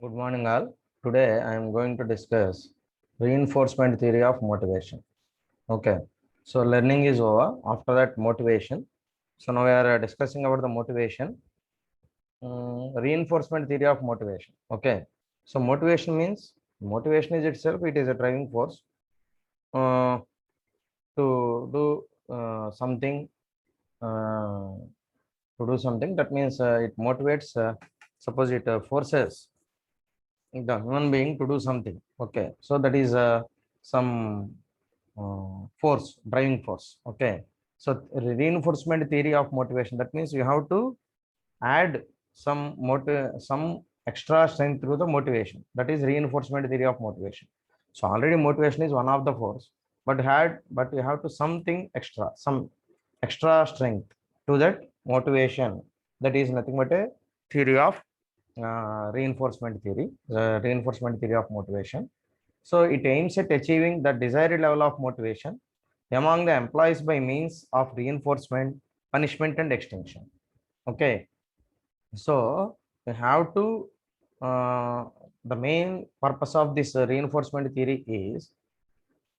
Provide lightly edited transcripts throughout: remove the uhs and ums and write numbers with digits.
Good morning, all. Today I am going to discuss reinforcement theory of motivation. Okay, so learning is over. After that, motivation. So now we are discussing about the motivation, reinforcement theory of motivation. Okay, so motivation is itself, it is a driving force uh, to do something. Uh, to do something, that means it motivates. Suppose it forces the human being to do something. Okay, so that is some force, driving force. Okay, so reinforcement theory of motivation, that means you have to add some extra strength through the motivation. That is reinforcement theory of motivation. So already motivation is one of the force, but you have to something extra, some extra strength to that motivation. That is nothing but a theory of reinforcement theory of motivation. So it aims at achieving the desired level of motivation among the employees by means of reinforcement, punishment, and extinction. Okay, so we have to the main purpose of this reinforcement theory is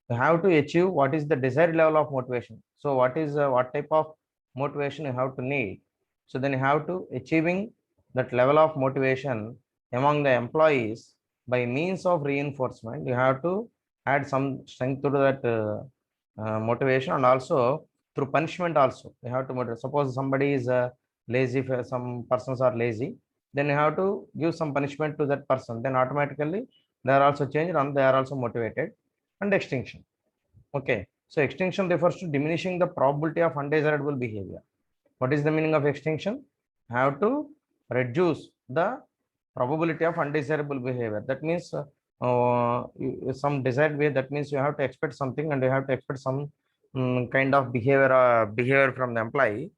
you have to achieve what is the desired level of motivation. So what type of motivation you have to need. So then you have to achieving that level of motivation among the employees by means of reinforcement. You have to add some strength to that motivation, and also through punishment also you have to motivate. Suppose somebody is lazy, if some persons are lazy, then you have to give some punishment to that person, then automatically they are also changed and they are also motivated. And extinction. Okay, so extinction refers to diminishing the probability of undesirable behavior. What is the meaning of extinction? Have to reduce the probability of undesirable behavior. That means some desired way. That means you have to expect something and you have to expect some kind of behavior from the employee.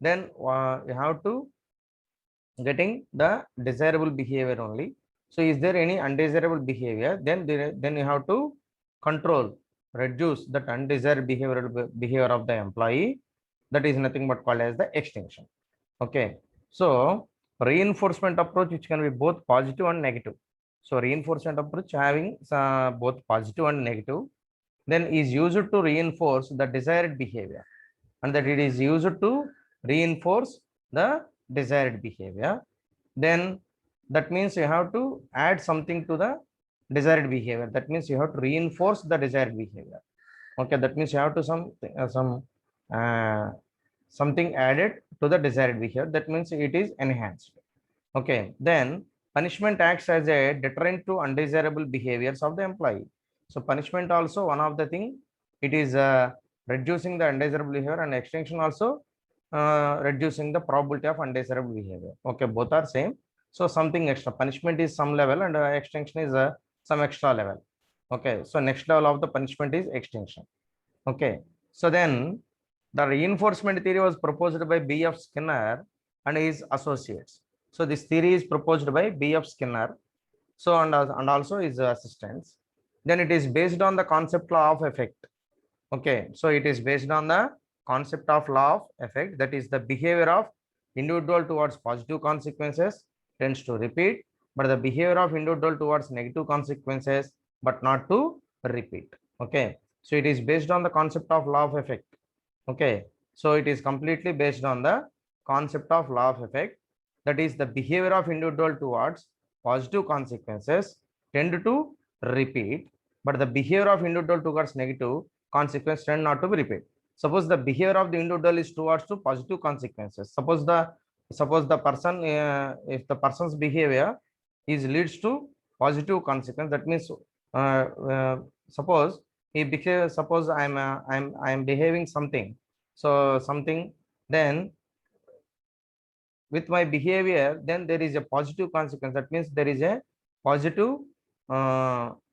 Then you have to getting the desirable behavior only. So is there any undesirable behavior? Then you have to control, reduce that undesired behavior of the employee. That is nothing but called as the extinction. Okay, so reinforcement approach, which can be both positive and negative. So reinforcement approach having both positive and negative, then is used to reinforce the desired behavior, and that it is used to reinforce the desired behavior. Then that means you have to add something to the desired behavior. That means you have to reinforce the desired behavior. Okay, that means you have to uh, something added to the desired behavior. That means it is enhanced. Okay, then punishment acts as a deterrent to undesirable behaviors of the employee. So punishment also one of the thing, it is reducing the undesirable behavior, and extinction also reducing the probability of undesirable behavior. Okay, both are same. So something extra, punishment is some level and extinction is some extra level. Okay, so next level of the punishment is extinction. Okay, so then the reinforcement theory was proposed by B.F. Skinner and his associates. So this theory is proposed by B.F. Skinner, so and also his assistants. Then it is based on the concept law of effect. Okay, so it is based on the concept of law of effect, that is the behavior of individual towards positive consequences tends to repeat, but the behavior of individual towards negative consequences but not to repeat. Okay, so it is based on the concept of law of effect. Okay, so it is completely based on the concept of law of effect, that is the behavior of individual towards positive consequences tend to repeat, but the behavior of individual towards negative consequence tend not to be repeat. Suppose the behavior of the individual is towards to positive consequences. Suppose the person, if the person's behavior is leads to positive consequence, that means suppose he behaves, suppose I'm behaving something, so something, then with my behavior, then there is a positive consequence. That means there is a positive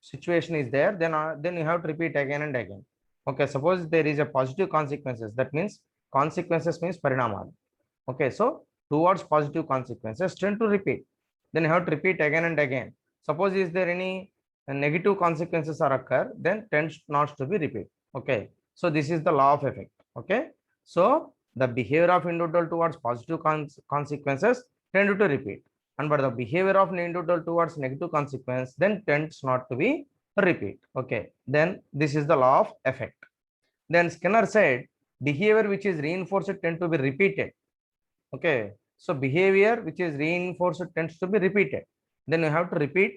situation is there, then you have to repeat again and again. Okay, suppose there is a positive consequences, that means consequences means parinamal. Okay, so towards positive consequences tend to repeat, then you have to repeat again and again. Suppose is there any negative consequences are occur, then tends not to be repeat. Okay, so this is the law of effect. Okay, so the behavior of individual towards positive consequences tend to repeat, and but the behavior of an individual towards negative consequence then tends not to be repeat. Okay, then this is the law of effect. Then Skinner said behavior which is reinforced tend to be repeated. Okay, so behavior which is reinforced tends to be repeated. Then you have to repeat,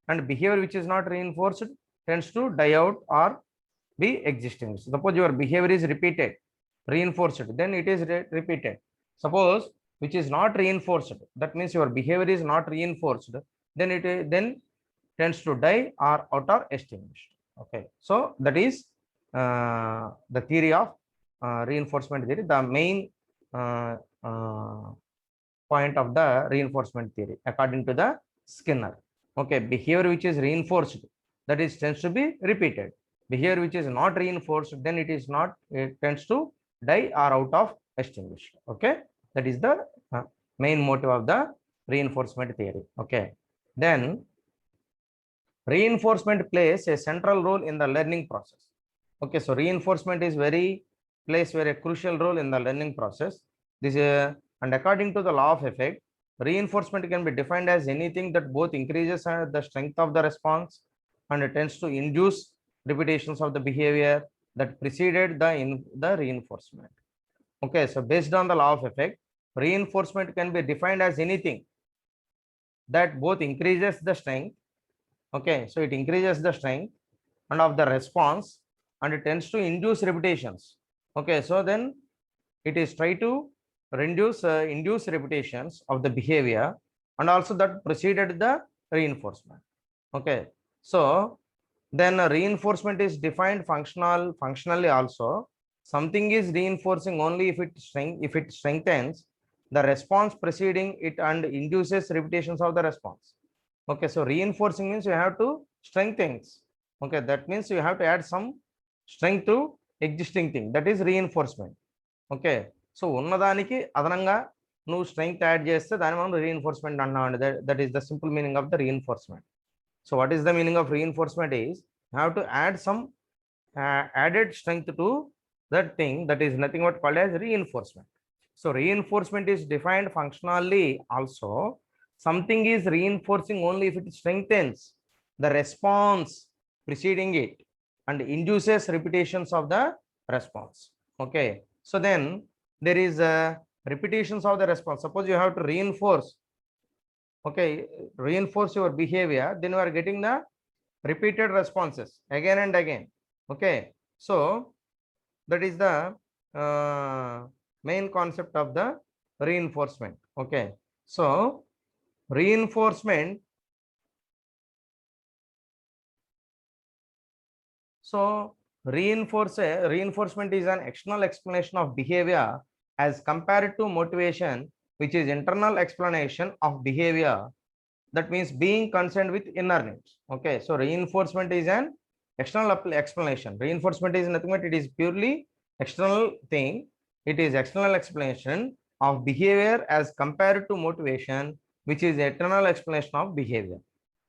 and behavior which is not reinforced tends to die out or be existing. Suppose your behavior is repeated, reinforced, then it is repeated. Suppose which is not reinforced, that means your behavior is not reinforced, then it then tends to die or out or extinguished. Okay, so that is the theory of reinforcement theory, the main point of the reinforcement theory according to the Skinner. Okay, behavior which is reinforced, that is tends to be repeated. Behavior which is not reinforced, then it tends to die or out of extinguished. Okay, that is the main motive of the reinforcement theory. Okay, then reinforcement plays a central role in the learning process. Okay, so reinforcement is plays very crucial role in the learning process. This and according to the law of effect, reinforcement can be defined as anything that both increases the strength of the response and it tends to induce repetitions of the behavior that preceded the reinforcement. Okay, so based on the law of effect, reinforcement can be defined as anything that both increases the strength. Okay, so it increases the strength and of the response and it tends to induce repetitions. Okay, so then it is try to induce repetitions of the behavior and also that preceded the reinforcement. Okay, so then reinforcement is defined functionally also. Something is reinforcing only if it strengthens the response preceding it and induces repetitions of the response. Okay, so reinforcing means you have to strengthen. Okay, that means you have to add some strength to existing thing, that is reinforcement. Okay, so ఉన్నదానికి అదనంగా నువ్వు strength add చేస్తే దాన్ని మనం reinforcement అన్నామండి. That is the simple meaning of the reinforcement. So what is the meaning of reinforcement is you have to add some added strength to that thing, that is nothing but called as reinforcement. So reinforcement is defined functionally also. Something is reinforcing only if it strengthens the response preceding it and induces repetitions of the response. Okay, so then there is repetitions of the response. Suppose you have to reinforce, okay, reinforce your behavior, then you are getting the repeated responses again and again. Okay, so that is the main concept of the reinforcement. Okay, so reinforcement, so reinforcement is an external explanation of behavior as compared to motivation, which is internal explanation of behavior. That means being concerned with inner needs. Okay, so reinforcement is an external explanation. Reinforcement is nothing but it is purely external thing. It is external explanation of behavior as compared to motivation, which is internal explanation of behavior.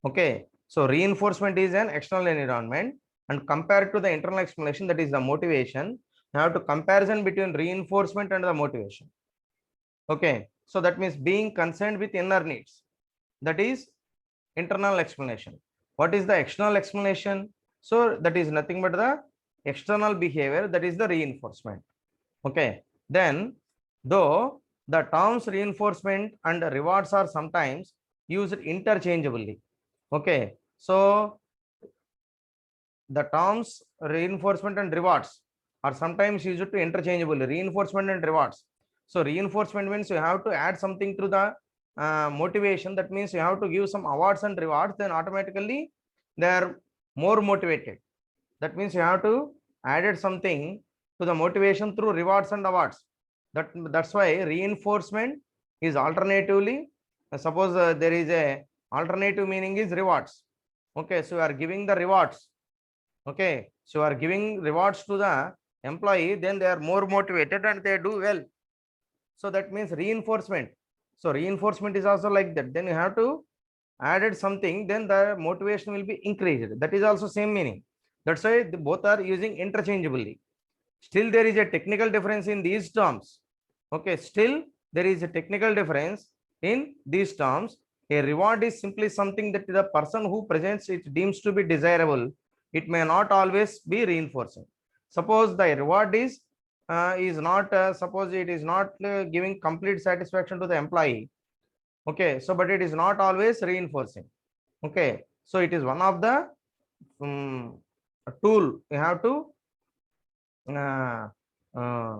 Okay, so reinforcement is an external environment and compared to the internal explanation, that is the motivation, you have to comparison between reinforcement and the motivation. Okay, so that means being concerned with inner needs, that is internal explanation. What is the external explanation? So that is nothing but the external behavior, that is the reinforcement. Okay, then though the terms reinforcement and rewards are sometimes used interchangeably. Okay, so the terms reinforcement and rewards are sometimes used to interchangeably, reinforcement and rewards. So reinforcement means you have to add something to the motivation. That means you have to give some awards and rewards, then automatically they are more motivated. That means you have to added something to the motivation through rewards and awards. That's why reinforcement is alternatively, suppose there is a alternative meaning is rewards. Okay, so you are giving the rewards. Okay, so you are giving rewards to the employee, then they are more motivated and they do well. So that means reinforcement. So reinforcement is also like that. Then you have to added something, then the motivation will be increased. That is also same meaning. That's why both are using interchangeably. Still there is a technical difference in these terms. Okay, still there is a technical difference in these terms. A reward is simply something that the person who presents it deems to be desirable. It may not always be reinforcing. Suppose the reward is not suppose it is not giving complete satisfaction to the employee. Okay, so but it is not always reinforcing. Okay, so it is one of the um, tool you have to uh, uh,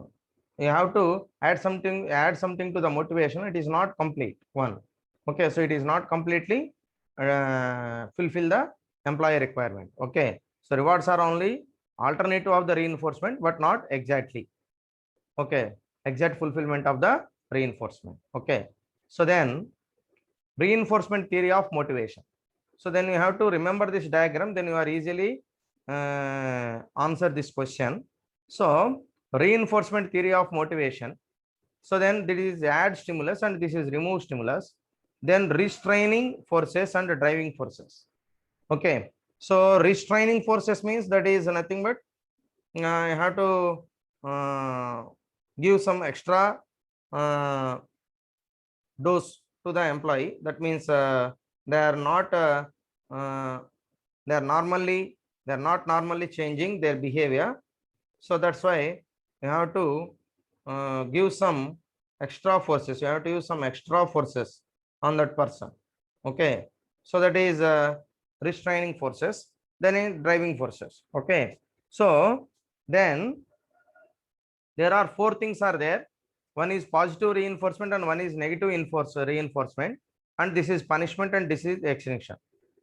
you have to add something to the motivation. It is not complete one. Okay, so it is not completely fulfill the employee requirement. Okay, so rewards are only alternative of the reinforcement but not exactly. Okay, exact fulfillment of the reinforcement. Okay, so then reinforcement theory of motivation. So then you have to remember this diagram, then you are easily answer this question. So reinforcement theory of motivation. So then this is add stimulus and this is remove stimulus. Then restraining forces and driving forces. Okay, so restraining forces means that is nothing but you have to give some extra dose to the employee. That means they are not uh, they are normally they are not normally changing their behavior. So that's why you have to give some extra forces. You have to use some extra forces on that person. Okay, so that is restraining forces. Then in driving forces. Okay, so then there are four things are there. One is positive reinforcement and one is negative reinforcement, and this is punishment and this is extinction.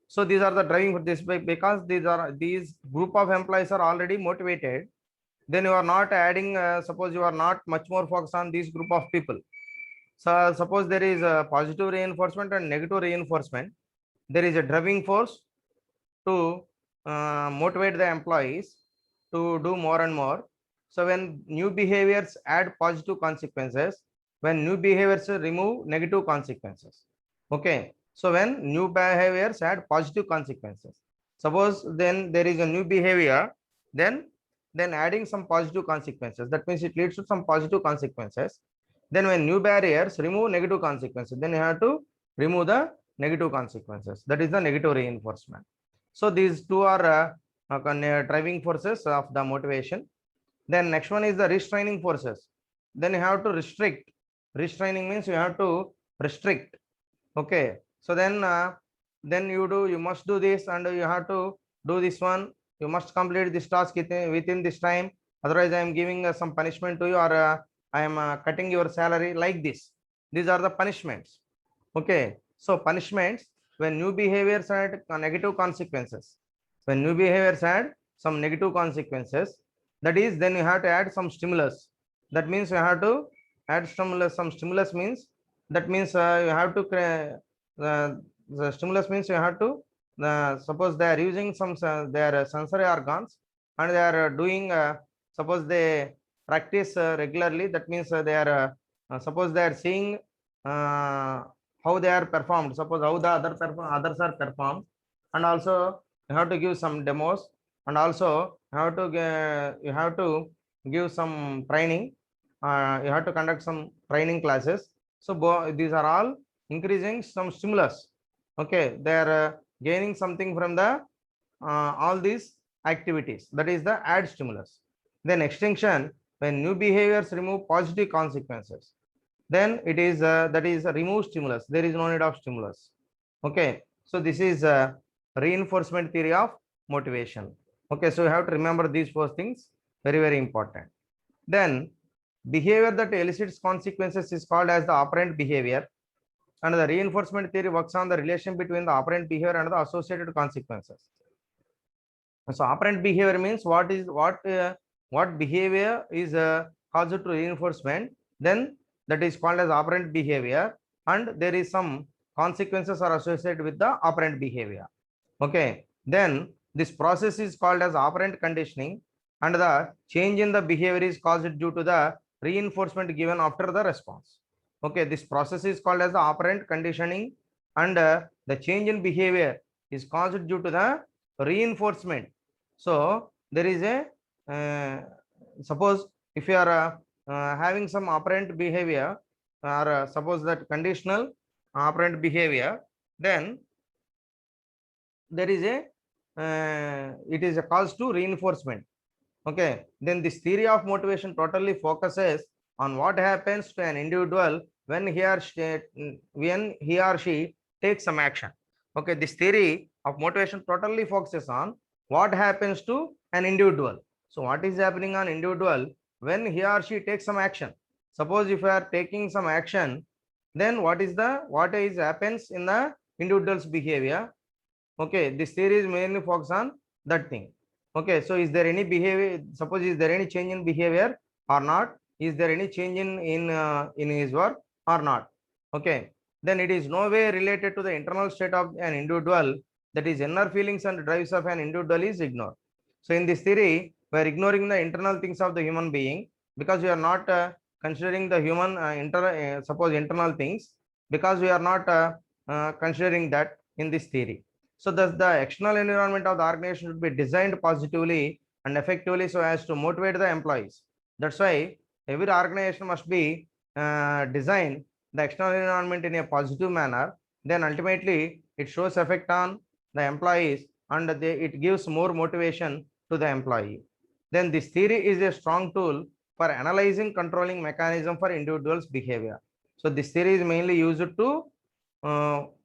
So these are the driving for this, because these group of employees are already motivated. Then you are not adding suppose you are not much more focused on this group of people. So suppose there is a positive reinforcement and negative reinforcement. There is a driving force to motivate the employees to do more and more. So when new behaviors add positive consequences, when new behaviors remove negative consequences. Okay, so when new behaviors add positive consequences, suppose then there is a new behavior, then adding some positive consequences, that means it leads to some positive consequences. Then when new barriers remove negative consequences, then you have to remove the negative consequences, that is the negative reinforcement. So these two are driving forces of the motivation. Then next one is the restraining forces. Then you have to restrict. Restraining means you have to restrict. Okay, so then you must do this and you have to do this one. You must complete this task within this time. Otherwise, I am giving some punishment to you, or I am cutting your salary, like this. These are the punishments. Okay, so punishments when new behaviors had negative consequences. When new behaviors had some negative consequences, that is, then you have to add some stimulus. That means you have to add stimulus. Some stimulus means, that means you have to the stimulus means you have to suppose they are using some their sensory organs and they are doing suppose they practice regularly. That means they are suppose they are seeing uh, how they are performed, suppose how the others are performed, and also you have to give some demos, and also you have to give some training. You have to conduct some training classes. So these are all increasing some stimulus. Okay, they are gaining something from the all these activities, that is the add stimulus. Then extinction, when new behaviors remove positive consequences, then it is that is a remove stimulus, there is no need of stimulus. Okay, so this is reinforcement theory of motivation. Okay, so you have to remember these four things, very important. Then behavior that elicits consequences is called as the operant behavior, and the reinforcement theory works on the relation between the operant behavior and the associated consequences. So operant behavior means what behavior is caused to reinforcement, then that is called as operant behavior, and there is some consequences are associated with the operant behavior. Okay, then this process is called as operant conditioning, and the change in the behavior is caused due to the reinforcement given after the response. Okay, this process is called as the operant conditioning, and the change in behavior is caused due to the reinforcement. So there is a suppose if you are having some operant behavior, or suppose that conditional operant behavior, then there is a it is a cause to reinforcement. Okay, then this theory of motivation totally focuses on what happens to an individual when he or she takes some action. Okay, this theory of motivation totally focuses on what happens to an individual. So what is happening on individual when he or she takes some action? Suppose if you are taking some action, then what is happens in the individual's behavior? Okay, this theory is mainly focused on that thing. Okay, so is there any behavior, suppose is there any change in behavior or not? Is there any change in his work or not? Okay, then it is no way related to the internal state of an individual, that is inner feelings and drives of an individual is ignored. So in this theory we are ignoring the internal things of the human being, because we are not considering the human suppose internal things, because we are not considering that in this theory. So thus the external environment of the organization should be designed positively and effectively so as to motivate the employees. That's why every organization must be designed the external environment in a positive manner. Then ultimately it shows effect on the employees, and it gives more motivation to the employee. Then this theory is a strong tool for analyzing controlling mechanism for individuals' behavior. So this theory is mainly used to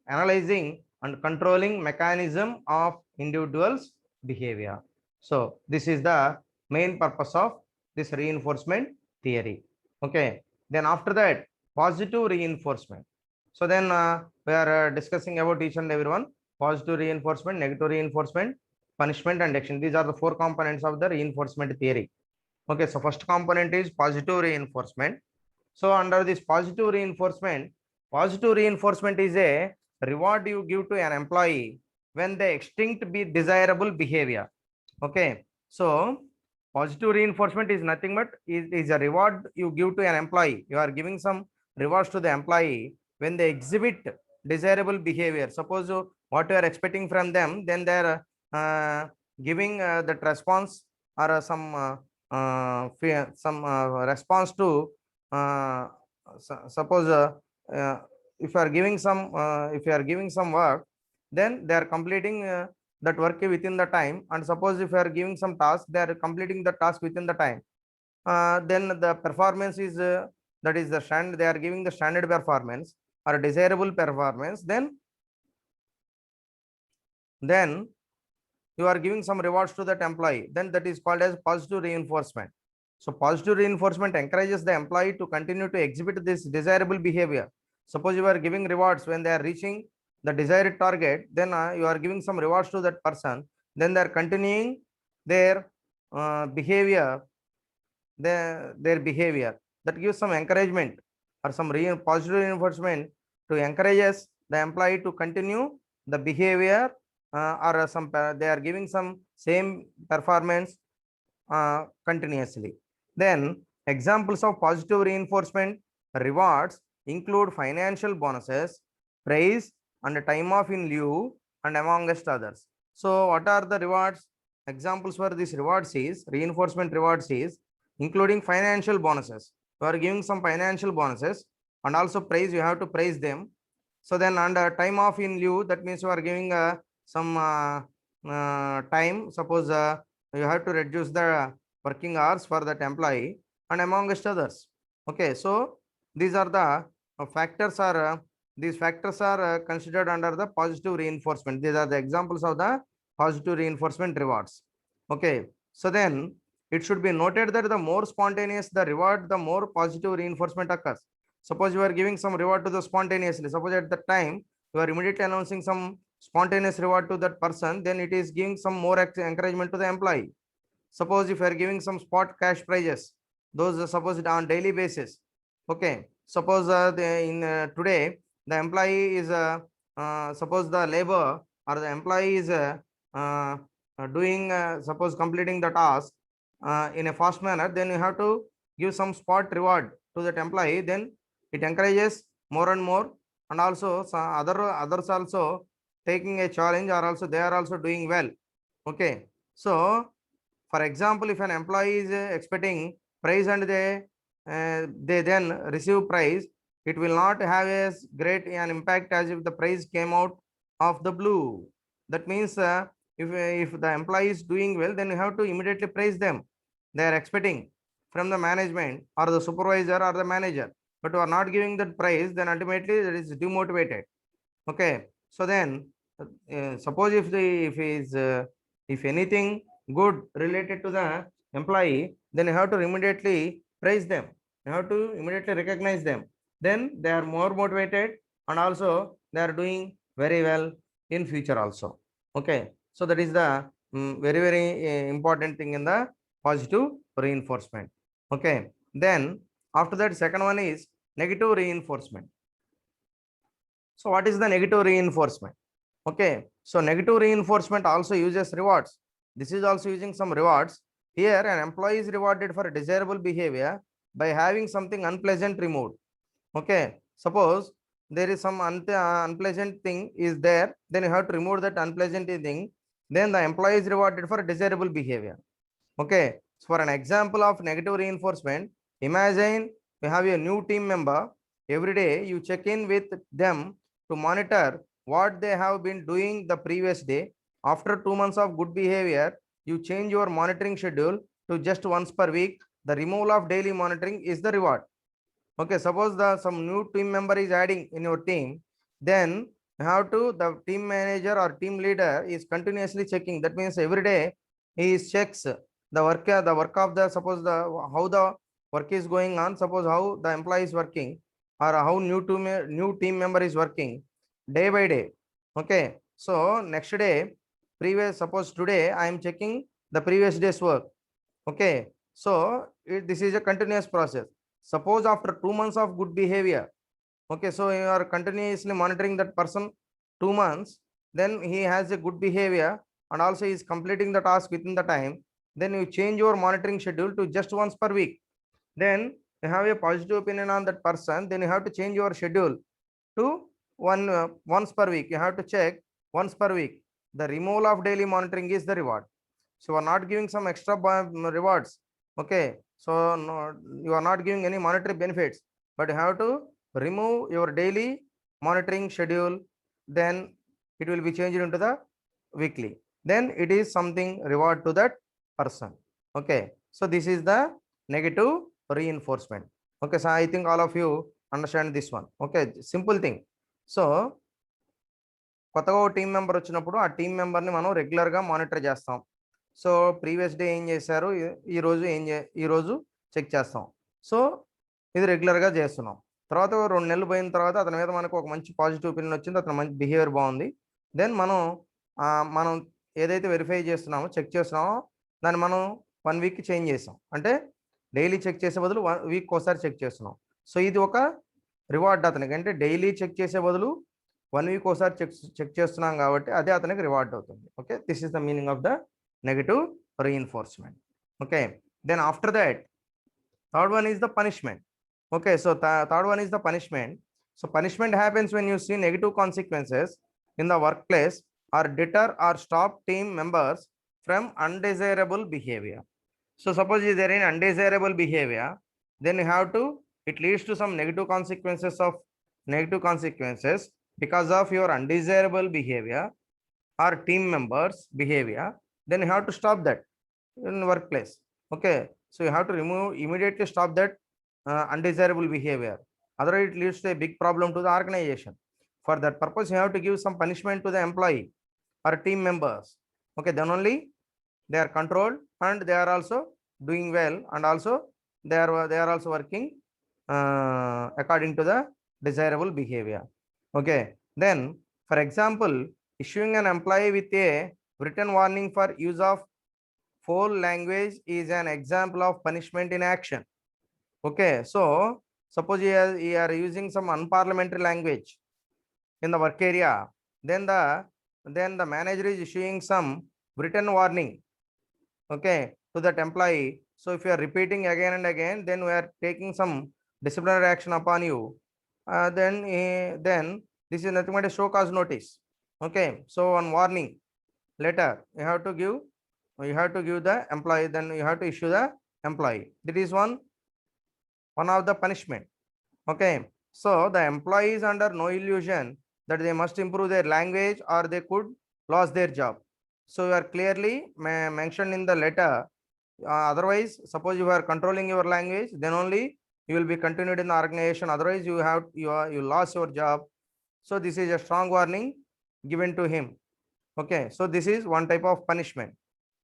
analyzing and controlling mechanism of individuals behavior. So this is the main purpose of this reinforcement theory. Okay, then after that positive reinforcement. So then we are discussing about each and every one: positive reinforcement, negative reinforcement, punishment and action. These are the four components of the reinforcement theory. Okay, so first component is positive reinforcement. So under this positive reinforcement is a reward you give to an employee when they extinct be desirable behavior. Okay, so positive reinforcement is nothing but is a reward you give to an employee. You are giving some rewards to the employee when they exhibit desirable behavior. Suppose what you are expecting from them, then they are giving that response or some response to suppose uh, if you are giving some work, then they are completing that work within the time. And suppose if you are giving some task, they are completing the task within the time. Then the performance is that is the standard, they are giving the standard performance or desirable performance. Then you are giving some rewards to that employee, then that is called as positive reinforcement. So positive reinforcement encourages the employee to continue to exhibit this desirable behavior. Suppose you are giving rewards when they are reaching the desired target, then you are giving some rewards to that person, then they are continuing their behavior, their behavior. That gives some encouragement or some positive reinforcement to encourages the employee to continue the behavior or they are giving some same performance continuously. Then examples of positive reinforcement rewards include financial bonuses, praise, and time off in lieu, and amongst others. So what are the rewards? Examples for this rewards is reinforcement rewards is including financial bonuses. You are giving some financial bonuses, and also praise, you have to praise them. So then under time off in lieu, that means you are giving some time. Suppose you have to reduce the working hours for that employee, and amongst others. Okay, so these are the these factors are considered under the positive reinforcement. These are the examples of the positive reinforcement rewards. Okay, so then it should be noted that the more spontaneous the reward, the more positive reinforcement occurs. Suppose you are giving some reward to the spontaneously, suppose at the time you are immediately announcing some spontaneous reward to that person, then it is giving some more encouragement to the employee. Suppose if you are giving some spot cash prizes, those are supposed on daily basis. Okay, suppose today the employee is suppose the labor or the employee is doing suppose completing the task in a fast manner, then you have to give some spot reward to that employee. Then it encourages more and more, and also some others also taking a challenge, or also they are also doing well. Okay, so for example, if an employee is expecting prize and they then receive prize, it will not have as great an impact as if the prize came out of the blue. That means if the employee is doing well, then you have to immediately praise them. They are expecting from the management or the supervisor or the manager, but you are not giving that praise, then ultimately that is demotivated. Okay, so then suppose if he is if anything good related to the employee, then you have to immediately praise them. You have to immediately recognize them. Then they are more motivated, and also they are doing very well in future also. Okay, so that is the very important thing in the positive reinforcement. Okay, then after that, second one is negative reinforcement. So what is the negative reinforcement? Okay, so negative reinforcement also uses rewards. This is also using some rewards. Here an employee is rewarded for desirable behavior by having something unpleasant removed. Okay, suppose there is some unpleasant thing is there, then you have to remove that unpleasant thing. Then the employee is rewarded for desirable behavior. Okay, so for an example of negative reinforcement, imagine you have a new team member. Every day you check in with them to monitor what they have been doing the previous day. After 2 months of good behavior, you change your monitoring schedule to just once per week. The removal of daily monitoring is the reward. Okay, suppose the some new team member is adding in your team, then you have to the team manager or team leader is continuously checking. That means every day he is checks the work of the suppose the how the work is going on. Suppose how the employee is working or how new team member is working day by day. Okay, so next day previous suppose today I am checking the previous day's work. Okay, so this is a continuous process. Suppose after 2 months of good behavior, okay, so you are continuously monitoring that person 2 months, then he has a good behavior and also is completing the task within the time. Then you change your monitoring schedule to just once per week. Then you have a positive opinion on that person. Then you have to change your schedule to once per week. You have to check once per week. The removal of daily monitoring is the reward. So you are not giving some extra rewards. Okay, so no, you are not giving any monetary benefits, but you have to remove your daily monitoring schedule. Then it will be changed into the weekly. Then it is something reward to that person. Okay, so this is the negative reinforcement. Okay, so I think all of you understand this one. Okay, simple thing. So కొత్తగా ఒక team member వచ్చినప్పుడు ఆ team మెంబర్ని మనం రెగ్యులర్గా monitor చేస్తాం. So previous day ఏం చేశారు, ఈరోజు ఈరోజు చెక్ చేస్తాం. సో ఇది రెగ్యులర్గా చేస్తున్నాం. తర్వాత 2 నెలలు పోయిన తర్వాత అతని మీద మనకు ఒక మంచి పాజిటివ్ ఒపీనియన్ వచ్చింది, అతని మంచి బిహేవియర్ బాగుంది. దెన్ మనం ఏదైతే వెరిఫై చేస్తున్నామో చెక్ చేస్తున్నామో దాన్ని మనం 1 వీక్కి చేంజ్ చేసాం. అంటే డైలీ చెక్ చేసే బదులు 1 వీక్ ఒకసారి చెక్ చేస్తున్నాం. సో ఇది ఒక రివార్డ్ అతనికి. అంటే డైలీ చెక్ చేసే బదులు 1 వీక్ ఒకసారి చెక్ చేస్తున్నాం కాబట్టి అదే అతనికి రివార్డ్ అవుతుంది. Okay, this is the meaning of the negative reinforcement. Okay, then after that third one is the punishment. Okay, so third one is the punishment. So punishment happens when you see negative consequences in the workplace or deter or stop team members from undesirable behavior. So suppose is there any undesirable behavior, then you have to, it leads to some negative consequences because of your undesirable behavior or team members behavior. Then you have to stop that in workplace. Okay, so you have to immediately stop that undesirable behavior, otherwise it leads to a big problem to the organization. For that purpose you have to give some punishment to the employee or team members. Okay, then only they are controlled and they are also doing well, and also they are also working according to the desirable behavior. Okay, then for example, issuing an employee with a written warning for use of foul language is an example of punishment in action. Okay, so suppose you are using some unparliamentary language in the work area, then the manager is issuing some written warning, okay, to that employee. So if you are repeating again and again, then we are taking some disciplinary action upon you. Then this is nothing but a show cause notice. Okay, so on warning letter you have to give the employee, then you have to issue the employee. That is one of the punishment. Okay, so the employee is under no illusion that they must improve their language or they could lose their job. So you are clearly mentioned in the letter. Otherwise, suppose you are controlling your language, then only you will be continued in the organization. Otherwise, you lost your job. So this is a strong warning given to him. Okay, so this is one type of punishment.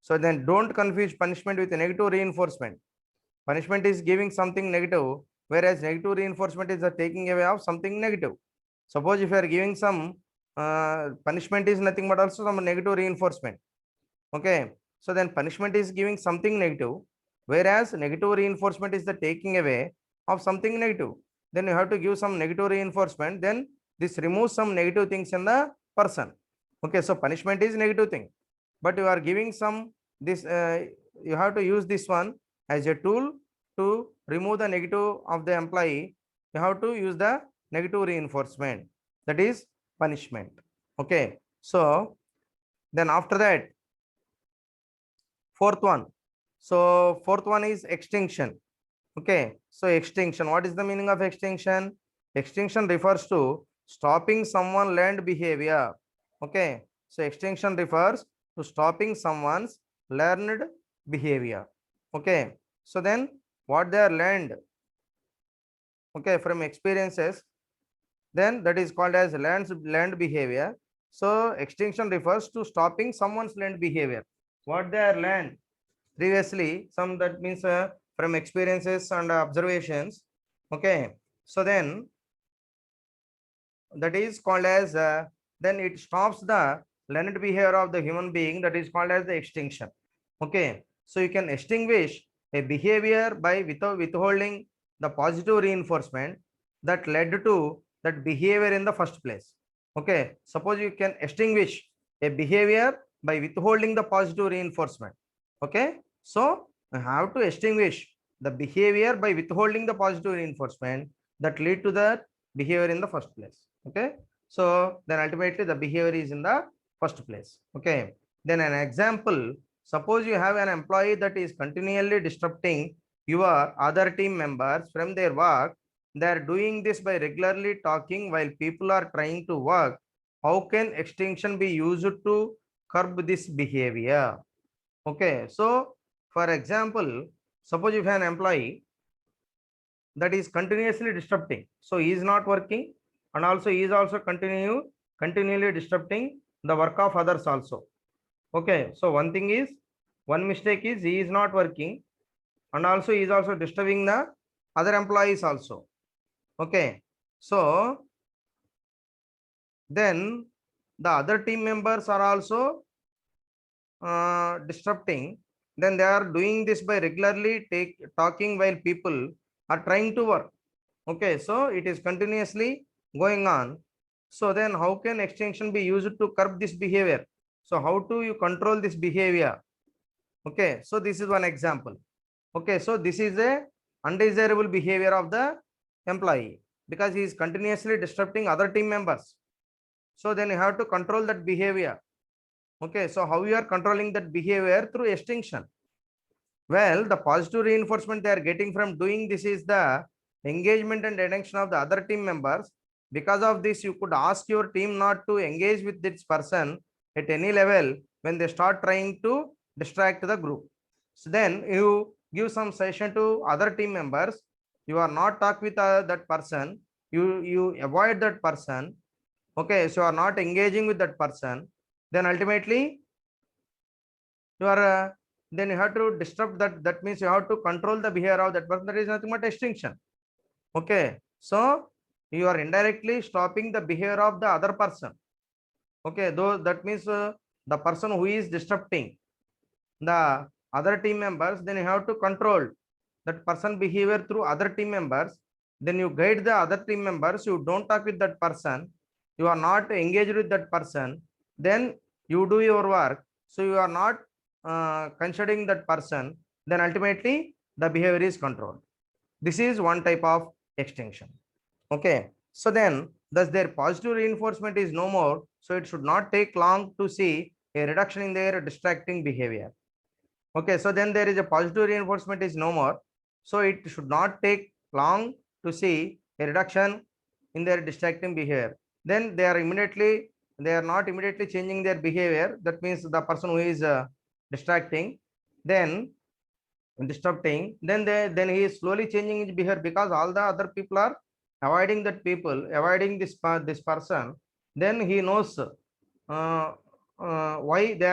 So then don't confuse punishment with negative reinforcement. Punishment is giving something negative, whereas negative reinforcement is the taking away of something negative. Suppose if you are giving some punishment is nothing but also some negative reinforcement. Okay, so then punishment is giving something negative, whereas negative reinforcement is the taking away of something negative. Then you have to give some negative reinforcement, then this removes some negative things in the person. Okay, so punishment is negative thing, but you are giving some this you have to use this one as a tool to remove the negative of the employee. You have to use the negative reinforcement, that is punishment. Okay, so then after that, fourth one. So fourth one is extinction. Okay, so extinction, what is the meaning of extinction? Extinction refers to stopping someone learned behavior. Okay, so extinction refers to stopping someone's learned behavior. Okay, so then what they are learned, okay, from experiences, then that is called as learned behavior. So extinction refers to stopping someone's learned behavior. What they are learned previously, some that means from experiences and observations. Okay, so then that is called as then it stops the learned behavior of the human being, that is called as the extinction. Okay, so you can extinguish a behavior by withholding the positive reinforcement that led to that behavior in the first place. Okay, suppose you can extinguish a behavior by withholding the positive reinforcement. Okay, so you have to extinguish the behavior by withholding the positive reinforcement that lead to the behavior in the first place. Okay, so then ultimately the behavior is in the first place. Okay, then an example, suppose you have an employee that is continually disrupting your other team members from their work. They are doing this by regularly talking while people are trying to work. How can extinction be used to curb this behavior? Okay, so for example, suppose if an employee that is continuously disrupting, so he is not working, and also he is also continually disrupting the work of others also. Okay, so one mistake is he is not working, and also he is also disturbing the other employees also. Okay, so then the other team members are also disrupting. Then they are doing this by regularly talking while people are trying to work. Okay, so it is continuously going on. So then how can extinction be used to curb this behavior? So how do you control this behavior? Okay, so this is one example. Okay, so this is a undesirable behavior of the employee because he is continuously disrupting other team members. So then you have to control that behavior. Okay, so how you are controlling that behavior? Through extinction. Well, the positive reinforcement they are getting from doing this is the engagement and attention of the other team members. Because of this, you could ask your team not to engage with this person at any level when they start trying to distract the group. So then you give some session to other team members. You are not talk with that person. You avoid that person. Okay, so you are not engaging with that person. Then ultimately, you are then you have to disrupt that. That means you have to control the behavior of that person. That is nothing but extinction. Okay, so you are indirectly stopping the behavior of the other person. Okay, though that means the person who is disrupting the other team members, then you have to control that person behavior through other team members. Then you guide the other team members. You don't talk with that person. You are not engaged with that person. Then you do your work. So you are not considering that person. Then ultimately the behavior is controlled. This is one type of extinction. Okay, so then thus their positive reinforcement is no more, so it should not take long to see a reduction in their distracting behavior. Okay, so then there is a positive reinforcement is no more, so it should not take long to see a reduction in their distracting behavior. then they are not immediately changing their behavior. That means the person who is distracting, then disrupting, then he is slowly changing his behavior, because all the other people are avoiding that people, avoiding this person. Then he knows why they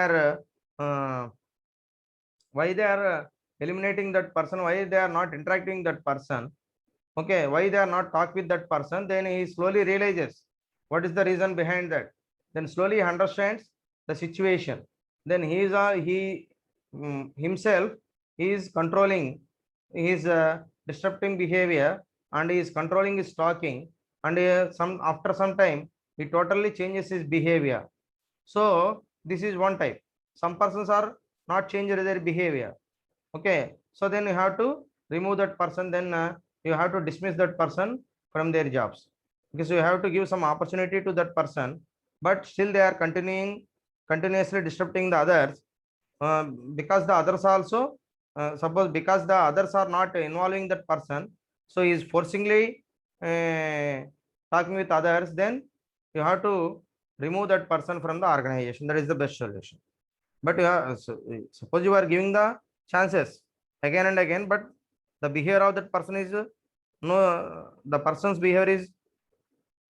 are eliminating that person, why they are not interacting that person, okay, why they are not talk with that person. Then he slowly realizes what is the reason behind that, then slowly he understands the situation. Then he is himself, he is controlling his disrupting behavior, and he is controlling his talking, and some after some time he totally changes his behavior. So this is one type. Some persons are not changing their behavior, okay, so then you have to remove that person, then you have to dismiss that person from their jobs, because you have to give some opportunity to that person, but still they are continuously disrupting the others. Because the others also, suppose because the others are not involving that person, so he is forcingly uh, talking with others, then you have to remove that person from the organization. That is the best solution. But suppose you are giving the chances again and again, but the behavior of that person is no, the person's behavior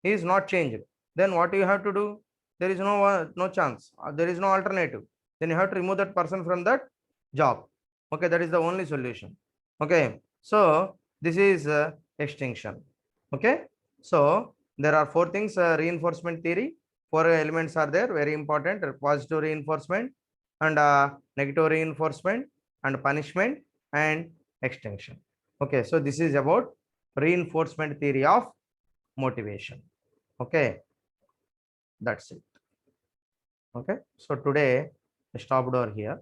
is not changed, then what you have to do? There is no chance, there is no alternative, then you have to remove that person from that job. Okay, that is the only solution. Okay, so this is extinction. Okay, so there are four things, reinforcement theory. Four elements are there, very important: positive reinforcement, and negative reinforcement, and punishment, and extinction. Okay, so this is about reinforcement theory of motivation. Okay, that's it. Okay, so today I stopped over here.